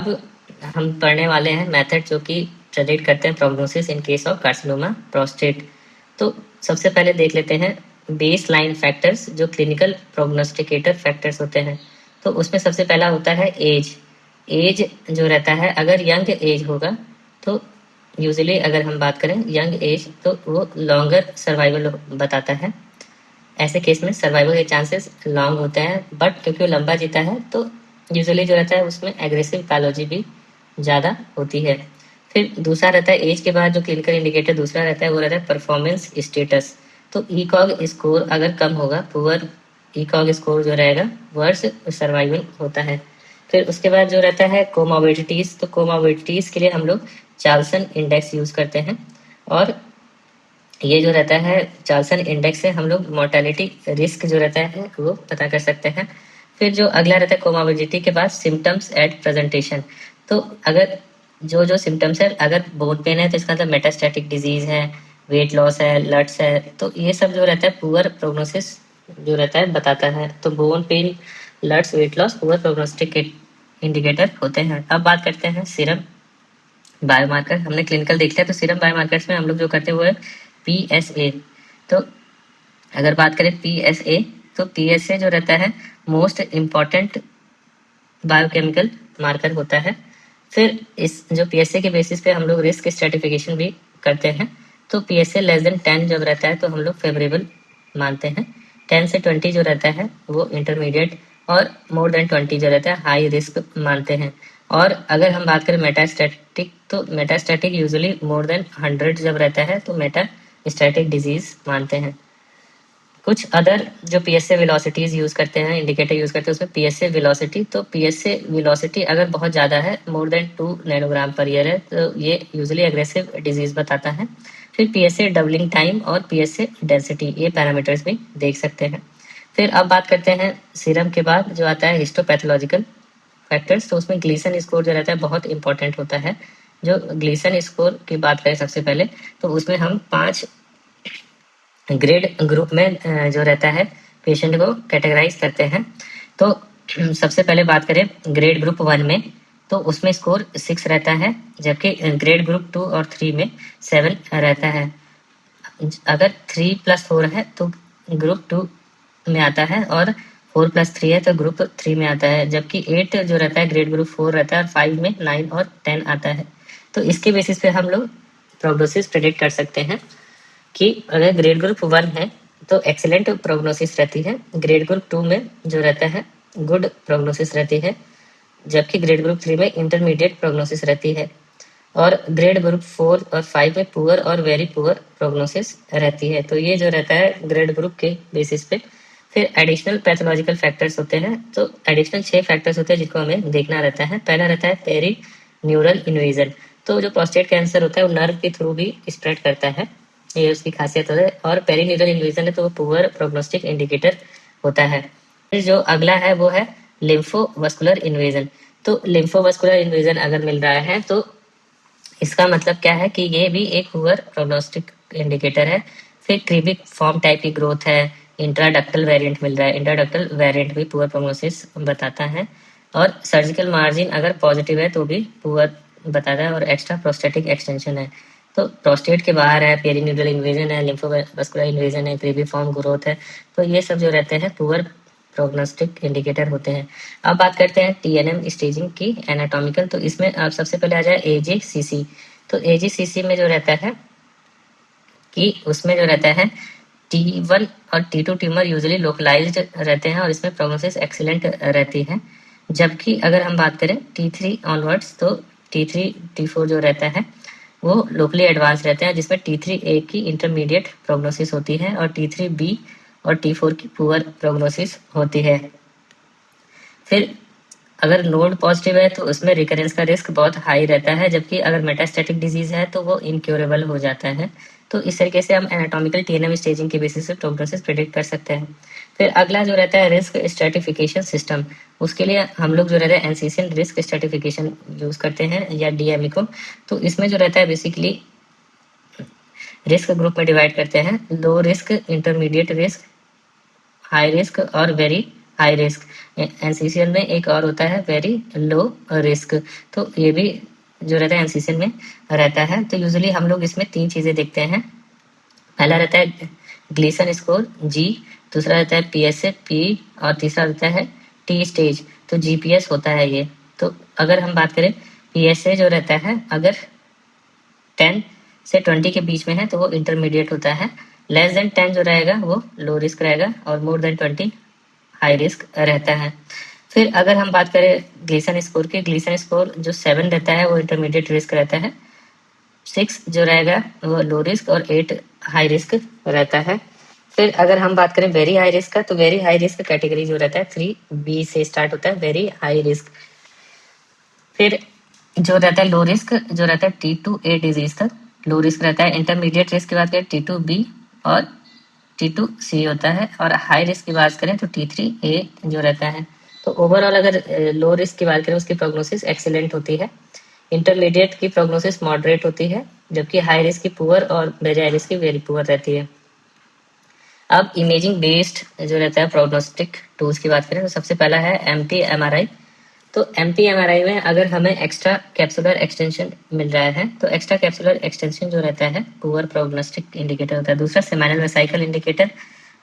अब हम पढ़ने वाले हैं मेथड जो कि प्रेडिक्ट करते हैं prognosis in case of carcinoma prostate. तो सबसे पहले देख लेते हैं बेस लाइन फैक्टर्स जो क्लिनिकल प्रोग्नोस्टिकेटर फैक्टर्स होते हैं। तो उसमें सबसे पहला होता है एज। एज जो रहता है, अगर यंग एज होगा तो यूजुअली अगर हम बात करें यंग एज तो वो लॉन्गर सर्वाइवल बताता है। ऐसे केस में सर्वाइवल के चांसेस लॉन्ग होते हैं, बट क्योंकि वो लंबा जीता है तो यूजुअली जो रहता है उसमें एग्रेसिव पैथोलॉजी भी ज़्यादा होती है। फिर दूसरा रहता है एज के बाद जो क्लिनिकल इंडिकेटर दूसरा रहता है वो रहता है परफॉर्मेंस स्टेटस। तो ईकॉग स्कोर अगर कम होगा, पुअर ईकॉग स्कोर जो रहेगा वर्स सर्वाइवल होता है। फिर उसके बाद जो रहता है कोमोबिडिटीज, तो कोमोबिडिटीज के लिए हम लोग चार्ल्सन इंडेक्स यूज करते हैं, और ये जो रहता है चार्ल्सन इंडेक्स से हम लोग मोर्टेलिटी रिस्क जो रहता है वो पता कर सकते हैं। फिर जो अगला रहता है कोमोबिडिटी के बाद सिम्टम्स एट प्रेजेंटेशन। तो अगर जो जो सिम्टम्स है, अगर बोन पेन है तो इसका मतलब मेटास्टैटिक डिजीज है, वेट लॉस है, लट्स है, तो ये सब जो रहता है पुअर प्रोग्नोसिस जो रहता है बताता है। तो बोन पेन, लट्स, weight loss poor prognostic indicator होते हैं। अब बात करते हैं सीरम बायोमार्कर। हमने क्लिनिकल देख लिया, तो सीरम बायोमार्कर्स में हम लोग जो करते हैं वो है PSA। तो अगर बात करें PSA, तो PSA जो रहता है मोस्ट इम्पॉर्टेंट बायोकेमिकल मार्कर होता है। फिर इस जो PSA के बेसिस पे हम लोग रिस्क स्ट्रेटिफिकेशन भी करते हैं। तो PSA लेस देन 10 जब रहता है तो हम लोग फेवरेबल मानते हैं। 10 से 20 जो रहता है वो इंटरमीडिएट, और मोर देन 20 जो रहता है हाई रिस्क मानते हैं। और अगर हम बात करें मेटास्टैटिक, तो मेटास्टैटिक यूजुअली मोर देन 100 जब रहता है तो मेटास्टैटिक डिजीज मानते हैं। कुछ अदर जो PSA वेलोसिटीज यूज करते हैं, इंडिकेटर यूज करते हैं, उसमें PSA वेलोसिटी, तो PSA वेलोसिटी अगर बहुत ज्यादा है, more than 2 nanogram per year है, तो ये यूजुअली एग्रेसिव डिजीज बताता है। फिर PSA डबलिंग टाइम और PSA डेंसिटी, ये पैरामीटर्स भी देख सकते हैं। फिर अब बात करते हैं सीरम के बाद जो आता है हिस्टोपैथोलॉजिकल फैक्टर्स। तो उसमें ग्लीसन स्कोर जो रहता है बहुत इंपॉर्टेंट होता है। जो ग्लीसन स्कोर की बात करें सबसे पहले, तो उसमें हम 5 ग्रेड ग्रुप में जो रहता है पेशेंट को कैटेगराइज करते हैं। तो सबसे पहले बात करें ग्रेड ग्रुप 1 में, तो उसमें स्कोर 6 रहता है, जबकि ग्रेड ग्रुप 2 और 3 में 7 रहता है। अगर 3+4 है तो ग्रुप 2 में आता है, और 4+3 है तो ग्रुप 3 में आता है, जबकि 8 जो रहता है ग्रेड ग्रुप 4 रहता है, और 5 में 9 और 10 आता है। तो इसके बेसिस पे हम लोग प्रोग्नोसिस प्रेडिक्ट कर सकते हैं कि अगर ग्रेड ग्रुप 1 है तो एक्सीलेंट प्रोग्नोसिस रहती है, ग्रेड ग्रुप 2 में जो रहता है गुड प्रोग्नोसिस रहती है, जबकि ग्रेड ग्रुप 3 में इंटरमीडिएट प्रोग्नोसिस रहती है, और ग्रेड ग्रुप 4 और 5 में पुअर और वेरी पुअर प्रोग्नोसिस रहती है। तो ये जो रहता है ग्रेड ग्रुप के बेसिस पे। फिर एडिशनल पैथोलॉजिकल फैक्टर्स होते हैं, तो एडिशनल 6 फैक्टर्स होते हैं जिनको हमें देखना रहता है। पहला रहता है पेरी न्यूरल इन्वेजन। तो जो प्रोस्टेट कैंसर होता है वो नर्व के थ्रू भी स्प्रेड करता है, ये उसकी खासियत है। और पेरीन्यूरल इन्वेजन है तो वो पुअर प्रोग्नोस्टिक इंडिकेटर होता है। फिर जो अगला है वो है लिम्फोवस्कुलर इन्वेजन। तो लिम्फोवस्कुलर इन्वेजन अगर मिल रहा है तो इसका मतलब क्या है कि ये भी एक पुअर प्रोग्नोस्टिक इंडिकेटर है। फिर क्रीबिक फॉर्म टाइप की ग्रोथ है, इंट्राडक्टल वेरिएंट मिल रहा है, इंट्राडक्टल वेरिएंट भी पुअर प्रोग्नोसिस बताता है। और सर्जिकल मार्जिन अगर पॉजिटिव है तो भी पुअर बताता है, और एक्स्ट्रा प्रोस्टेटिक एक्सटेंशन है तो प्रोस्टेट के बाहर है, पेरीन्यूरल इन्वेजन है, लिम्फोवस्कुलर इन्वेजन है, क्रीबिफॉर्म ग्रोथ है, तो ये सब जो रहते हैं पुअर प्रोग्नोस्टिक इंडिकेटर होते हैं। अब बात करते हैं TNM स्टेजिंग की एनाटॉमिकल। तो इसमें आप सबसे पहले आ जाए AJCC। तो AJCC में जो रहता है कि उसमें जो रहता है T1 और T2 ट्यूमर यूजुअली लोकलाइज्ड रहते हैं, और इसमें प्रोग्नोसिस एक्सीलेंट रहती है। जबकि अगर हम बात करें T3 ऑनवर्ड्स, तो T3 T4 जो रहता है वो लोकली एडवांस रहते हैं, जिसमें T3A की इंटरमीडिएट प्रोग्नोसिस होती है, और T3B और T4 की पुअर प्रोग्नोसिस होती है। फिर अगर नोड पॉजिटिव है तो उसमें रिकरेंस का रिस्क बहुत हाई रहता है, जबकि अगर मेटास्टैटिक डिजीज है तो वो इनक्योरेबल हो जाता है। तो इस तरीके से हम एनाटॉमिकल TNM स्टेजिंग के बेसिस पे प्रोग्नोसिस प्रेडिक्ट कर सकते हैं। फिर अगला जो रहता है रिस्क स्ट्रेटिफिकेशन सिस्टम, उसके लिए हम लोग जो रहता है एनसीसियन रिस्क स्ट्रेटिफिकेशन यूज करते हैं, या DME को। तो इसमें जो रहता है बेसिकली रिस्क ग्रुप में डिवाइड करते हैं, low risk, intermediate risk, high risk और वेरी हाई रिस्क। एनसीसीएल में एक और होता है वेरी लो रिस्क। तो ये भी जो रहता है एनसीसीएल में रहता है। तो यूजुअली हम लोग इसमें 3 चीजें देखते हैं। पहला रहता है ग्लीसन स्कोर जी, दूसरा रहता है पीएसए पी, और तीसरा रहता है टी स्टेज। तो जीपीएस होता है ये। तो अगर हम बात करें पीएसए जो रहता है अगर 10 से 20 के बीच में है तो वो इंटरमीडिएट होता है। लेस देन 10 जो रहेगा वो लो रिस्क रहेगा, और मोर देन 20 हाई रिस्क रहता है। फिर अगर हम बात करें ग्लीसन स्कोर के, ग्लीसन स्कोर जो 7 रहता है वो इंटरमीडिएट रिस्क रहता है, 6 जो रहेगा वो लो रिस्क, और 8 हाई रिस्क रहता है। फिर अगर हम बात करें वेरी हाई रिस्क का, तो वेरी हाई रिस्क कैटेगरी जो रहता है 3B से स्टार्ट होता है, वेरी हाई रिस्क। फिर जो रहता है लो रिस्क जो रहता है T2A डिजीज तक लो रिस्क रहता है। इंटरमीडिएट रिस्क की बात करें T2B और T2C होता है, और हाई रिस्क की बात करें तो T3A जो रहता है। तो ओवरऑल अगर लो रिस्क की बात करें उसकी प्रोग्नोसिस एक्सीलेंट होती है, इंटरमीडिएट की प्रोग्नोसिस मॉडरेट होती है, जबकि हाई रिस्क की पुअर और वेरी हाई रिस्क की वेरी पुअर रहती है। अब इमेजिंग बेस्ड जो रहता है प्रोग्नोस्टिक टूल्स की बात करें तो सबसे पहला है MT-MRI। तो MT-MRI में अगर हमें एक्स्ट्रा कैप्सुलर एक्सटेंशन मिल रहा है तो एक्स्ट्रा कैप्सुलर एक्सटेंशन जो रहता है पुअर प्रोग्नोस्टिक इंडिकेटर होता है। दूसरा सेमिनल वेसिकल इंडिकेटर,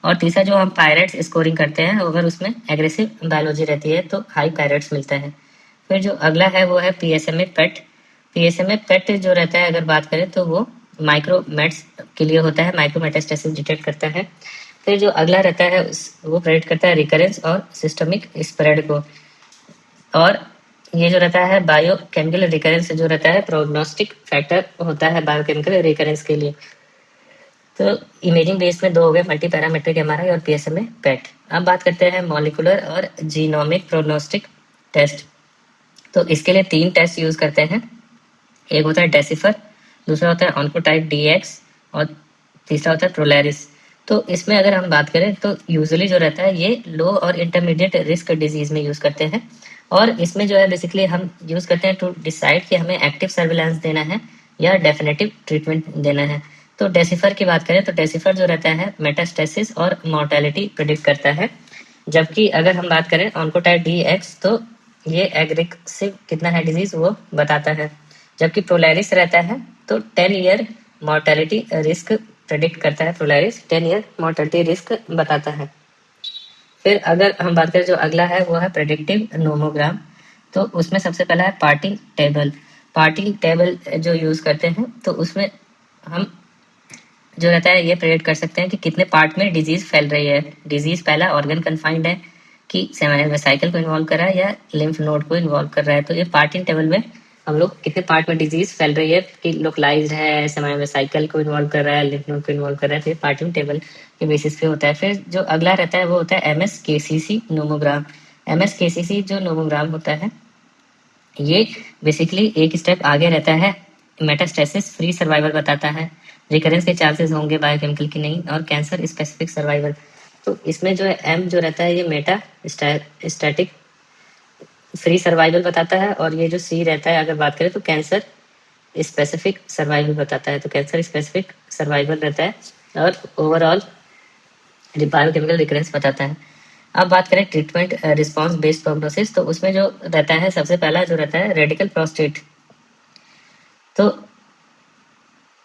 और तीसरा जो हम पायरेट्स स्कोरिंग करते हैं अगर उसमें एग्रेसिव बायोलॉजी रहती है तो हाई पायरेट्स मिलता है। फिर जो अगला है वो है PSMA पेट। PSMA पेट जो रहता है अगर बात करें तो वो माइक्रोमेट्स के लिए होता है, माइक्रोमेटास्टेसिस डिटेक्ट करता है। फिर जो अगला रहता है वो प्रेडिक्ट करता है रिकरेंस और सिस्टमिक स्प्रेड को। और ये जो रहता है बायोकेमिकल रिकरेंस जो रहता है प्रोग्नोस्टिक फैक्टर होता है बायोकेमिकल रिकरेंस के लिए। तो इमेजिंग बेस में 2 हो गए, मल्टी पैरामेट्रिक MRI और PSMA पेट। अब बात करते हैं मॉलिकुलर और जीनोमिक प्रोग्नोस्टिक टेस्ट। तो इसके लिए 3 टेस्ट यूज करते हैं। एक होता है डेसिफर, दूसरा होता है ऑन्कोटाइप DX, और तीसरा होता है प्रोलैरिस। तो इसमें अगर हम बात करें तो यूजुअली जो रहता है ये लो और इंटरमीडिएट रिस्क डिजीज में यूज करते हैं, और इसमें जो है बेसिकली हम यूज करते हैं टू डिसाइड कि हमें एक्टिव सर्विलांस देना है या डेफिनेटिव ट्रीटमेंट देना है। तो डेसिफर की बात करें तो डेसिफर जो रहता है मेटास्टेसिस और मोर्टेलिटी प्रिडिक्ट करता है, जबकि अगर हम बात करें ऑन्कोटाइप DX तो ये एग्रेसिव कितना है डिजीज वो बताता है, जबकि प्रोलैरिस रहता है तो 10 ईयर मॉर्टेलिटी रिस्क प्रेडिक्ट करता है। प्रोलैरिस 10 ईयर मॉर्टेलिटी रिस्क बताता है। फिर अगर हम बात करें जो अगला है वो है प्रेडिक्टिव नोमोग्राम। तो उसमें सबसे पहला है पार्टिंग टेबल। पार्टिंग टेबल जो यूज करते हैं तो उसमें हम जो रहता है ये प्रेडिक्ट कर सकते हैं कि कितने पार्ट में डिजीज फैल रही है। डिजीज पहला ऑर्गन कन्फाइंड है कि सेमिनल वेसिकल को इन्वॉल्व कर रहा है या लिम्फ नोड को इन्वॉल्व कर रहा है। तो ये पार्टिंग टेबल में हम लोग कितने पार्ट में डिजीज फैल रही है कि लोकलाइज्ड है, सेमिनल वेसिकल को इन्वॉल्व कर रहा है, लिम्फ नोड को इन्वॉल्व कर रहा है, तो ये पार्टिंग टेबल के बेसिस पे होता है। फिर जो अगला रहता है वो होता है MSKCC नोमोग्राम। MSKCC जो नोमोग्राम होता है ये बेसिकली एक स्टेप आगे रहता है, मेटास्टेसिस फ्री सर्वाइवल बताता है, रिकरेंस के चांसेस होंगे बायोकेमिकल की नहीं, और कैंसर स्पेसिफिक सर्वाइवल। तो इसमें जो है M जो रहता है ये मेटा स्टैटिक फ्री सर्वाइवल बताता है, और ये जो C रहता है अगर बात करें तो कैंसर स्पेसिफिक सर्वाइवल बताता है। तो कैंसर स्पेसिफिक सर्वाइवल रहता है, और ओवरऑल बायोकेमिकल रिकरेंस बताता है। अब बात करें ट्रीटमेंट रिस्पांस बेस्ड प्रोग्नोसिस, तो उसमें जो रहता है सबसे पहला जो रहता है रेडिकल प्रोस्टेट। तो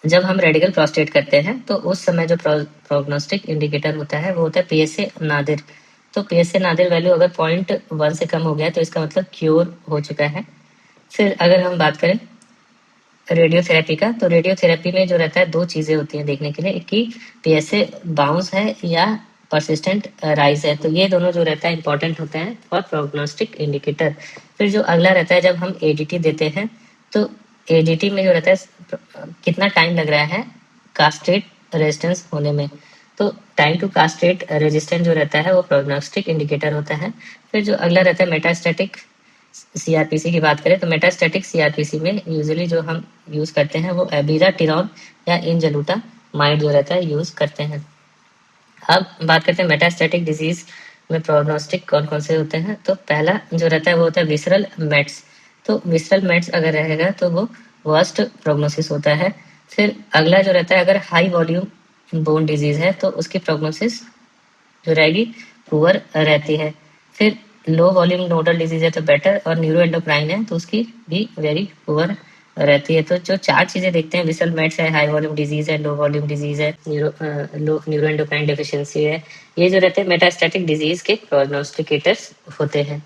जब हम रेडिकल प्रोस्टेट करते हैं तो उस समय जो प्रोग्नोस्टिक इंडिकेटर होता है वो होता है PSA नादिर। तो PSA नादिर वैल्यू अगर 0.1 से कम हो गया तो इसका मतलब क्योर हो चुका है। फिर अगर हम बात करें रेडियोथेरेपी का, तो रेडियोथेरेपी में जो रहता है 2 चीजें होती हैं देखने के लिए कि PSA बाउंस है या परसिस्टेंट राइज है। तो ये दोनों जो रहता है इंपॉर्टेंट होते हैं फॉर प्रोग्नोस्टिक इंडिकेटर। फिर जो अगला रहता है जब हम ADT देते हैं तो ADT में जो रहता है कितना टाइम लग रहा है कास्ट्रेट रेजिस्टेंस होने में। तो टाइम टू कास्ट्रेट रेजिस्टेंस जो रहता है वो प्रोग्नोस्टिक इंडिकेटर होता है। फिर जो अगला रहता है मेटास्टैटिक CRPC की बात करें तो मेटास्टैटिक CRPC में यूजुअली जो हम यूज करते हैं वो एबिराटिरॉन या इंजलूटा माइड जो रहता है यूज करते हैं। अब बात करते हैं मेटास्टैटिक डिजीज में प्रोग्नोस्टिक कौन कौन से होते हैं। तो पहला जो रहता है वो होता है विसरल मेट्स। तो विसरल मेट्स अगर रहेगा तो वो वर्स्ट प्रोग्नोसिस होता है। फिर अगला जो रहता है अगर हाई वॉल्यूम बोन डिजीज है तो उसकी प्रोग्नोसिस जो रहेगी पुअर रहती है। फिर लो वॉल्यूम नोडल डिजीज है तो बेटर, और न्यूरो एंडोक्राइन है तो उसकी भी वेरी पुअर रहती है। तो जो 4 चीजें देखते हैं, विसल मेट्स है, हाई वॉल्यूम डिजीज है, लो वॉल्यूम डिजीज है, न्यूरो एंडोक्राइन डेफिशिएंसी है, ये जो रहते हैं मेटास्टैटिक डिजीज के प्रोग्नोस्टिकेटर्स होते हैं।